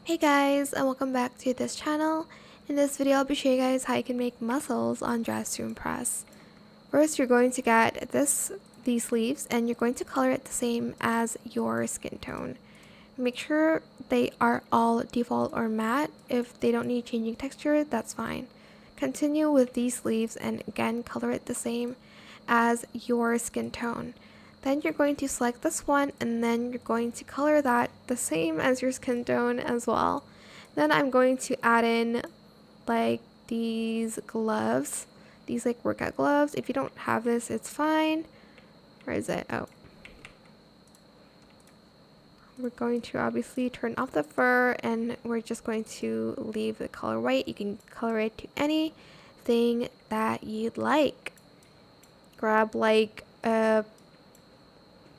Hey guys, and welcome back to this channel. In this video, I'll be showing you guys how you can make muscles on Dress to Impress. First, you're going to get these sleeves, and you're going to color it the same as your skin tone. Make sure they are all default or matte. If they don't need changing texture, that's fine. Continue with these sleeves and again color it the same as your skin tone. Then you're going to select this one and then you're going to color that the same as your skin tone as well. Then I'm going to add in like these gloves, these like workout gloves. If you don't have this, it's fine. Where is it? Oh. We're going to obviously turn off the fur and we're just going to leave the color white. You can color it to anything that you'd like. Grab like a,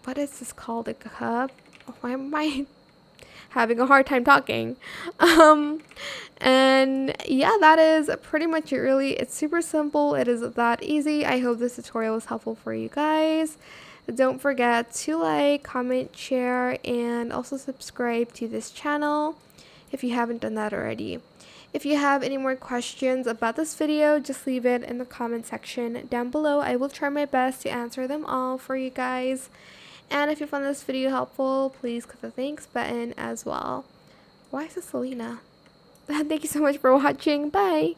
what is this called? A cup? Why am I having a hard time talking? And yeah, that is pretty much it really. It's super simple. It is that easy. I hope this tutorial was helpful for you guys. Don't forget to like, comment, share, and also subscribe to this channel if you haven't done that already. If you have any more questions about this video, just leave it in the comment section down below. I will try my best to answer them all for you guys. And if you found this video helpful, please click the thanks button as well. Why is this Selena? Thank you so much for watching. Bye!